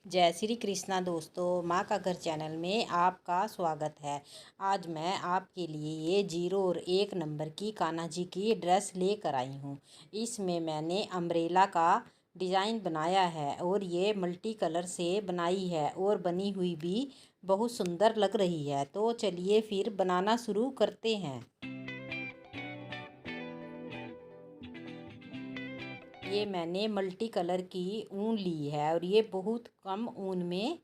जय श्री कृष्णा दोस्तों, माँ का घर चैनल में आपका स्वागत है। आज मैं आपके लिए ये 0 और 1 नंबर की कान्हा जी की ड्रेस लेकर आई हूँ। इसमें मैंने अम्ब्रेला का डिज़ाइन बनाया है और ये मल्टी कलर से बनाई है और बनी हुई भी बहुत सुंदर लग रही है। तो चलिए फिर बनाना शुरू करते हैं। ये मैंने मल्टी कलर की ऊन ली है और ये बहुत कम ऊन में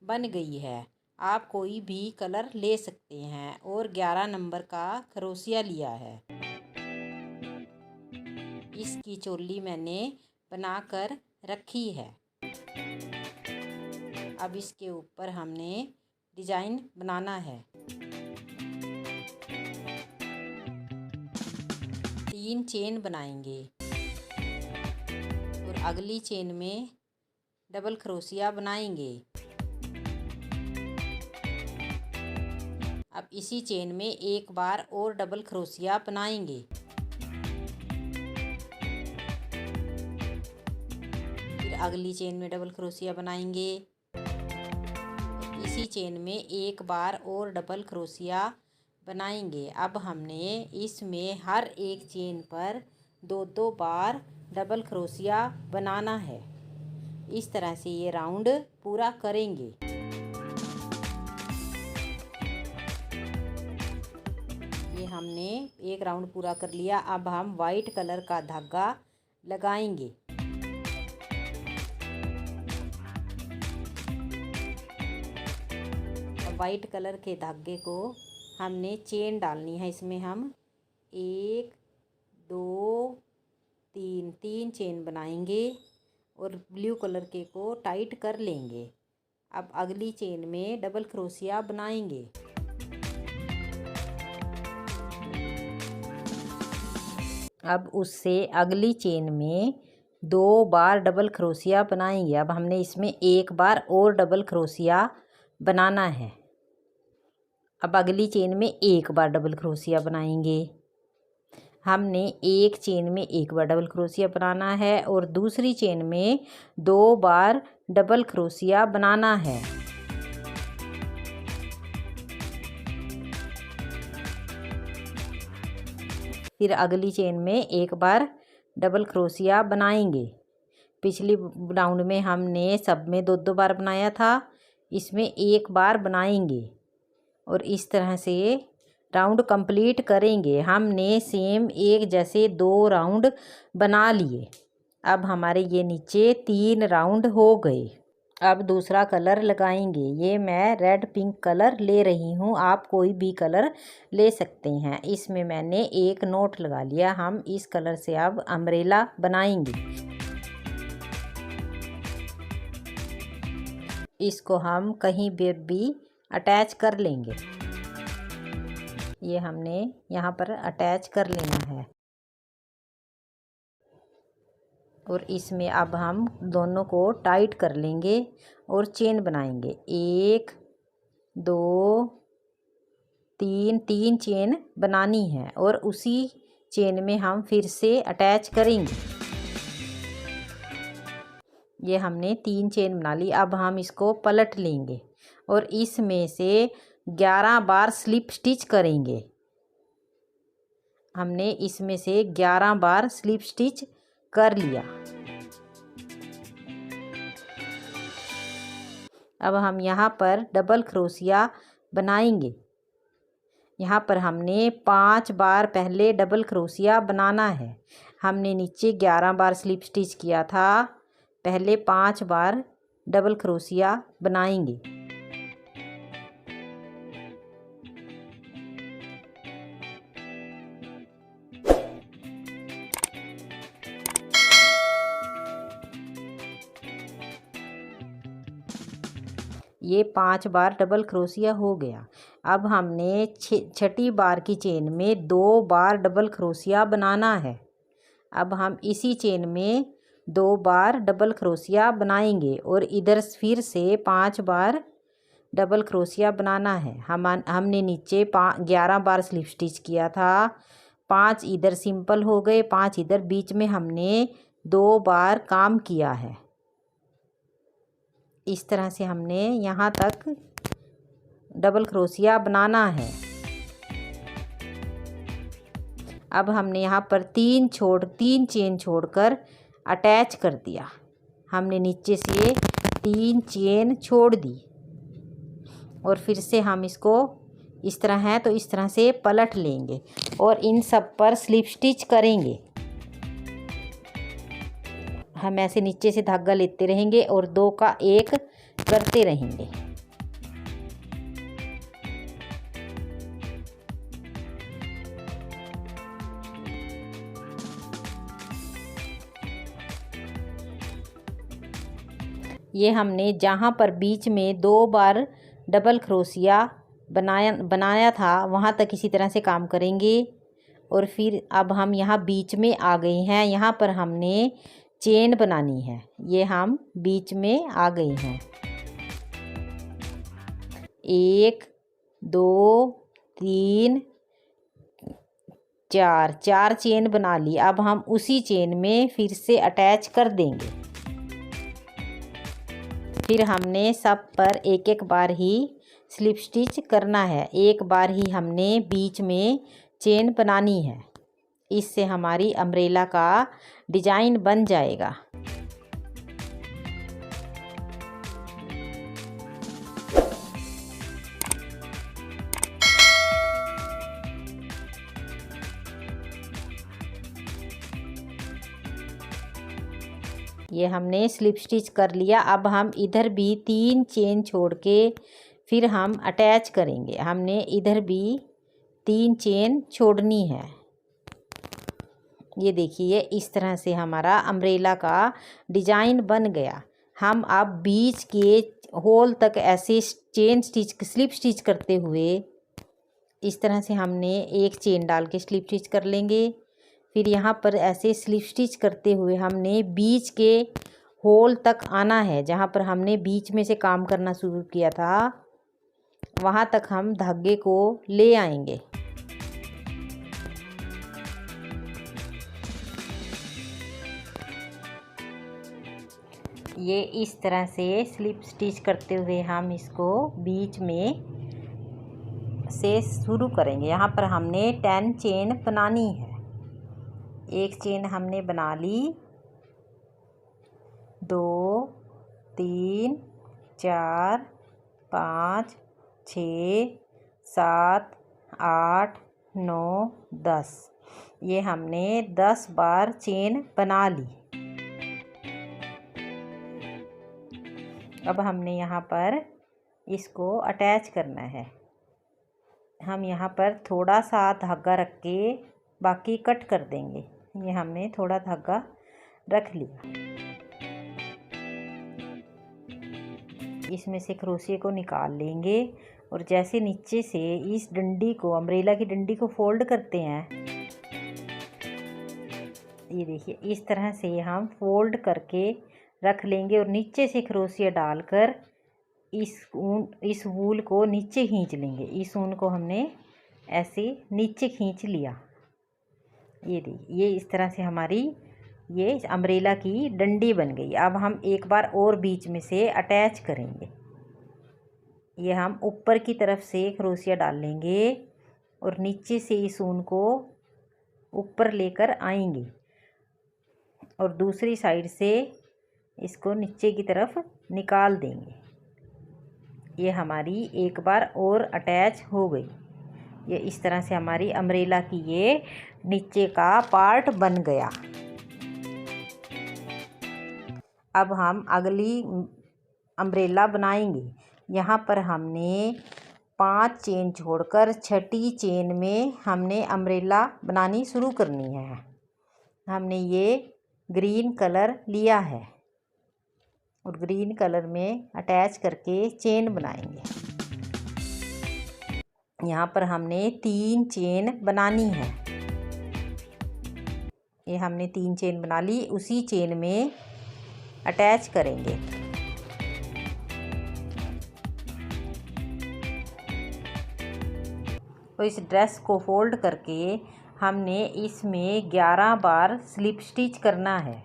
बन गई है। आप कोई भी कलर ले सकते हैं और 11 नंबर का क्रोशिया लिया है। इसकी चोली मैंने बनाकर रखी है। अब इसके ऊपर हमने डिज़ाइन बनाना है। 3 चेन बनाएंगे और अगली चेन में डबल क्रोशिया बनाएंगे। अब इसी चेन में एक बार और डबल क्रोशिया बनाएंगे। फिर अगली चेन में डबल क्रोशिया बनाएंगे। इसी चेन में एक बार और डबल क्रोशिया बनाएंगे। अब हमने इसमें हर एक चेन पर 2-2 बार डबल क्रोशिया बनाना है। इस तरह से ये राउंड पूरा करेंगे। ये हमने एक राउंड पूरा कर लिया। अब हम वाइट कलर का धागा लगाएंगे। वाइट कलर के धागे को हमने चेन डालनी है। इसमें हम 1 2 3 चेन बनाएंगे और ब्लू कलर के को टाइट कर लेंगे। अब अगली चेन में डबल क्रोशिया बनाएंगे। अब उससे अगली चेन में 2 बार डबल क्रोशिया बनाएंगे। अब हमने इसमें एक बार और डबल क्रोशिया बनाना है। अब अगली चेन में एक बार डबल क्रोशिया बनाएंगे। हमने एक चेन में एक बार डबल क्रोशिया बनाना है और दूसरी चेन में 2 बार डबल क्रोशिया बनाना है। फिर अगली चेन में एक बार डबल क्रोशिया बनाएंगे। पिछली राउंड में हमने सब में 2-2 बार बनाया था, इसमें एक बार बनाएंगे और इस तरह से राउंड कंप्लीट करेंगे। हमने सेम एक जैसे 2 राउंड बना लिए। अब हमारे ये नीचे 3 राउंड हो गए। अब दूसरा कलर लगाएंगे। ये मैं रेड पिंक कलर ले रही हूँ, आप कोई भी कलर ले सकते हैं। इसमें मैंने एक नोट लगा लिया। हम इस कलर से अब अम्ब्रेला बनाएंगे। इसको हम कहीं भी अटैच कर लेंगे। ये हमने यहाँ पर अटैच कर लेना है और इसमें अब हम दोनों को टाइट कर लेंगे और चेन बनाएंगे। 1 2 3 चेन बनानी है और उसी चेन में हम फिर से अटैच करेंगे। ये हमने 3 चेन बना ली। अब हम इसको पलट लेंगे और इसमें से 11 बार स्लिप स्टिच करेंगे। हमने इसमें से 11 बार स्लिप स्टिच कर लिया। अब हम यहाँ पर डबल क्रोशिया बनाएंगे। यहाँ पर हमने 5 बार पहले डबल क्रोशिया बनाना है। हमने नीचे 11 बार स्लिप स्टिच किया था, पहले 5 बार डबल क्रोशिया बनाएंगे। ये 5 बार डबल क्रोशिया हो गया। अब हमने छठी बार की चेन में 2 बार डबल क्रोशिया बनाना है। अब हम इसी चेन में 2 बार डबल क्रोशिया बनाएंगे और इधर फिर से 5 बार डबल क्रोशिया बनाना है। हमने नीचे 11 बार स्लिप स्टिच किया था, 5 इधर सिंपल हो गए, 5 इधर, बीच में हमने 2 बार काम किया है। इस तरह से हमने यहाँ तक डबल क्रोशिया बनाना है। अब हमने यहाँ पर तीन चेन छोड़कर अटैच कर दिया। हमने नीचे से 3 चेन छोड़ दी और फिर से हम इसको इस तरह है तो इस तरह से पलट लेंगे और इन सब पर स्लिप स्टिच करेंगे। हम ऐसे नीचे से धागा लेते रहेंगे और 2 का 1 करते रहेंगे। ये हमने जहाँ पर बीच में 2 बार डबल क्रोशिया बनाया था वहाँ तक इसी तरह से काम करेंगे। और फिर अब हम यहाँ बीच में आ गए हैं। यहाँ पर हमने चेन बनानी है। ये हम बीच में आ गए हैं। 1 2 3 4 चेन बना ली। अब हम उसी चेन में फिर से अटैच कर देंगे। फिर हमने सब पर एक बार ही स्लिप स्टिच करना है। एक बार ही हमने बीच में चेन बनानी है। इससे हमारी अम्ब्रेला का डिजाइन बन जाएगा। ये हमने स्लिप स्टिच कर लिया। अब हम इधर भी 3 चेन छोड़ के फिर हम अटैच करेंगे। हमने इधर भी 3 चेन छोड़नी है। ये देखिए इस तरह से हमारा अम्ब्रेला का डिजाइन बन गया। हम अब बीच के होल तक ऐसे स्लिप स्टिच करते हुए इस तरह से हमने एक चेन डाल के स्लिप स्टिच कर लेंगे। फिर यहाँ पर ऐसे स्लिप स्टिच करते हुए हमने बीच के होल तक आना है। जहाँ पर हमने बीच में से काम करना शुरू किया था वहाँ तक हम धागे को ले आएंगे। ये इस तरह से स्लिप स्टिच करते हुए हम इसको बीच में से शुरू करेंगे। यहाँ पर हमने 10 चेन बनानी है। एक चेन हमने बना ली, 2 3 4 5 6 7 8 9 10। ये हमने 10 बार चेन बना ली। अब हमने यहाँ पर इसको अटैच करना है। हम यहाँ पर थोड़ा सा धागा रख के बाकी कट कर देंगे। ये हमने थोड़ा धागा रख लिया। इसमें से क्रोशिया को निकाल लेंगे और जैसे नीचे से इस डंडी को अम्ब्रेला की डंडी को फोल्ड करते हैं, ये देखिए इस तरह से हम फोल्ड करके रख लेंगे और नीचे से क्रोशिया डालकर इस वूल को नीचे खींच लेंगे। इस ऊन को हमने ऐसे नीचे खींच लिया। ये देखिए ये इस तरह से हमारी ये अम्ब्रेला की डंडी बन गई। अब हम एक बार और बीच में से अटैच करेंगे। ये हम ऊपर की तरफ से क्रोशिया डाल लेंगे और नीचे से इस ऊन को ऊपर लेकर आएंगे और दूसरी साइड से इसको नीचे की तरफ निकाल देंगे। ये हमारी एक बार और अटैच हो गई। ये इस तरह से हमारी अम्ब्रेला की ये नीचे का पार्ट बन गया। अब हम अगली अम्ब्रेला बनाएंगे। यहाँ पर हमने 5 चेन छोड़कर 6ठी चेन में हमने अम्ब्रेला बनानी शुरू करनी है। हमने ये ग्रीन कलर लिया है और ग्रीन कलर में अटैच करके चेन बनाएंगे। यहाँ पर हमने 3 चेन बनानी है। ये हमने 3 चेन बना ली। उसी चेन में अटैच करेंगे। तो इस ड्रेस को फोल्ड करके हमने इसमें 11 बार स्लिप स्टिच करना है।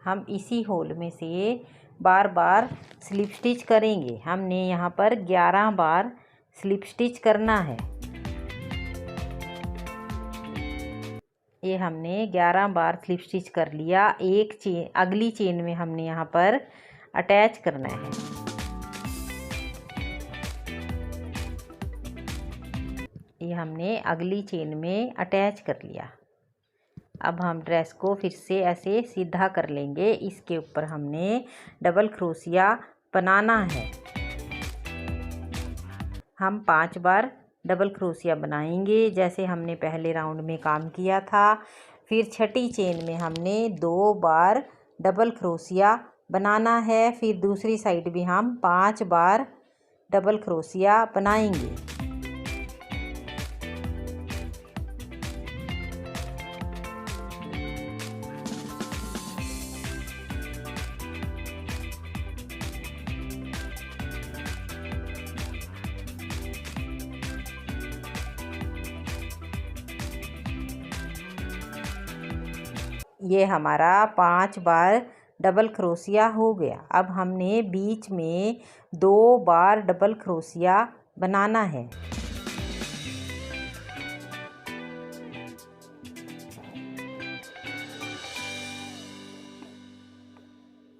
हम इसी होल में से बार बार स्लिप स्टिच करेंगे। हमने यहाँ पर 11 बार स्लिप स्टिच करना है। ये हमने 11 बार स्लिप स्टिच कर लिया। एक चेन अगली चेन में हमने यहाँ पर अटैच करना है। ये हमने अगली चेन में अटैच कर लिया। अब हम ड्रेस को फिर से ऐसे सीधा कर लेंगे। इसके ऊपर हमने डबल क्रोशिया बनाना है। हम 5 बार डबल क्रोशिया बनाएंगे जैसे हमने पहले राउंड में काम किया था। फिर छठी चेन में हमने 2 बार डबल क्रोशिया बनाना है। फिर दूसरी साइड भी हम 5 बार डबल क्रोशिया बनाएंगे। ये हमारा 5 बार डबल क्रोशिया हो गया। अब हमने बीच में 2 बार डबल क्रोशिया बनाना है।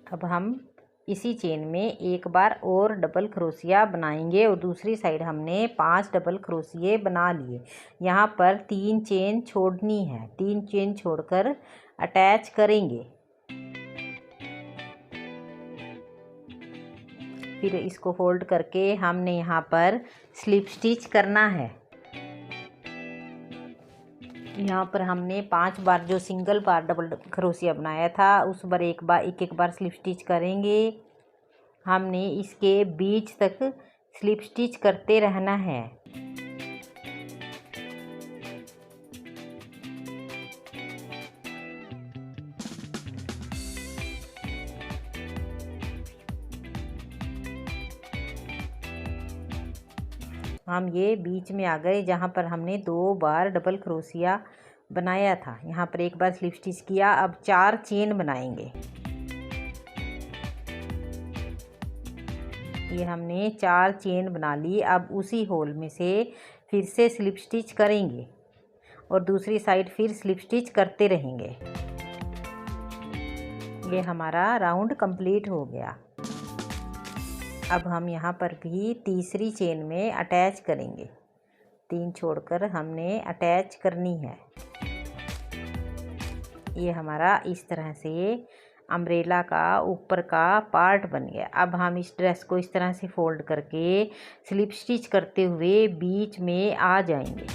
अब हम इसी चेन में एक बार और डबल क्रोशिया बनाएंगे और दूसरी साइड हमने 5 डबल क्रोशिये बना लिए। यहाँ पर 3 चेन छोड़नी है। 3 चेन छोड़कर अटैच करेंगे। फिर इसको फोल्ड करके हमने यहाँ पर स्लिप स्टिच करना है। यहाँ पर हमने 5 बार जो सिंगल बार डबल क्रोशिया बनाया था उस पर एक बार स्लिप स्टिच करेंगे। हमने इसके बीच तक स्लिप स्टिच करते रहना है। हम ये बीच में आ गए जहाँ पर हमने 2 बार डबल क्रोशिया बनाया था। यहाँ पर एक बार स्लिप स्टिच किया। अब 4 चेन बनाएंगे। ये हमने 4 चेन बना ली। अब उसी होल में से फिर से स्लिप स्टिच करेंगे और दूसरी साइड फिर स्लिप स्टिच करते रहेंगे। ये हमारा राउंड कंप्लीट हो गया। अब हम यहाँ पर भी तीसरी चेन में अटैच करेंगे। 3 छोड़कर हमने अटैच करनी है। ये हमारा इस तरह से अम्ब्रेला का ऊपर का पार्ट बन गया। अब हम इस ड्रेस को इस तरह से फोल्ड करके स्लिप स्टिच करते हुए बीच में आ जाएंगे।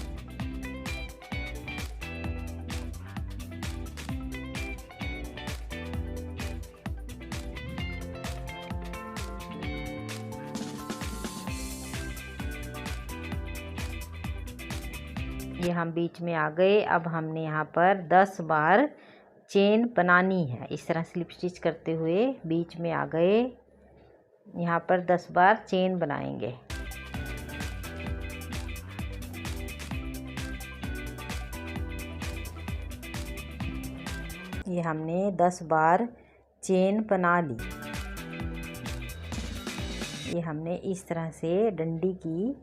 ये हम बीच में आ गए। अब हमने यहाँ पर 10 बार चेन बनानी है। इस तरह स्लिप स्टिच करते हुए बीच में आ गए। यहाँ पर 10 बार चेन बनाएंगे। ये हमने 10 बार चेन बना ली। ये हमने इस तरह से डंडी की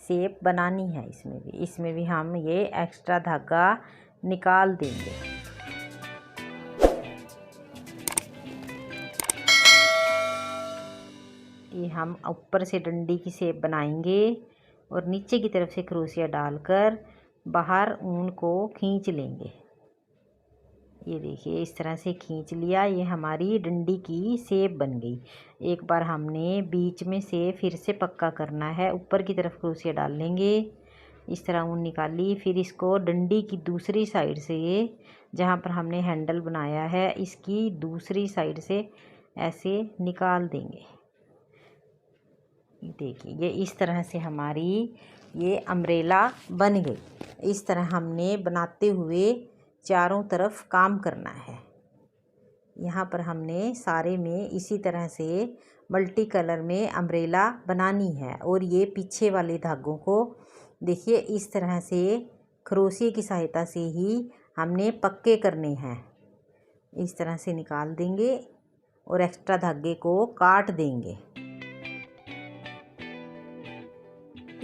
शेप बनानी है। इसमें भी हम ये एक्स्ट्रा धागा निकाल देंगे। ये हम ऊपर से डंडी की शेप बनाएंगे और नीचे की तरफ से क्रोशिया डालकर बाहर ऊन को खींच लेंगे। ये देखिए इस तरह से खींच लिया। ये हमारी डंडी की शेप बन गई। एक बार हमने बीच में से फिर से पक्का करना है। ऊपर की तरफ क्रोशिया डाल लेंगे। इस तरह ऊन निकाली। फिर इसको डंडी की दूसरी साइड से जहाँ पर हमने हैंडल बनाया है इसकी दूसरी साइड से ऐसे निकाल देंगे। देखिए ये इस तरह से हमारी ये अम्ब्रेला बन गई। इस तरह हमने बनाते हुए चारों तरफ काम करना है। यहाँ पर हमने सारे में इसी तरह से मल्टी कलर में अम्ब्रेला बनानी है। और ये पीछे वाले धागों को देखिए इस तरह से क्रोशिया की सहायता से ही हमने पक्के करने हैं। इस तरह से निकाल देंगे और एक्स्ट्रा धागे को काट देंगे।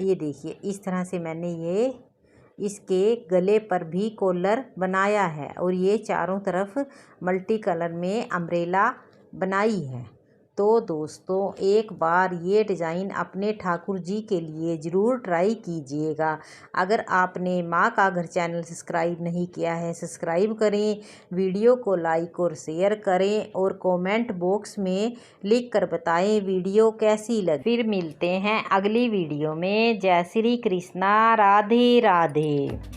ये देखिए इस तरह से मैंने ये इसके गले पर भी कॉलर बनाया है और ये चारों तरफ मल्टी कलर में अम्ब्रेला बनाई है। तो दोस्तों एक बार ये डिज़ाइन अपने ठाकुर जी के लिए ज़रूर ट्राई कीजिएगा। अगर आपने माँ का घर चैनल सब्सक्राइब नहीं किया है सब्सक्राइब करें, वीडियो को लाइक और शेयर करें और कमेंट बॉक्स में लिख कर बताएं वीडियो कैसी लगी। फिर मिलते हैं अगली वीडियो में। जय श्री कृष्णा, राधे राधे।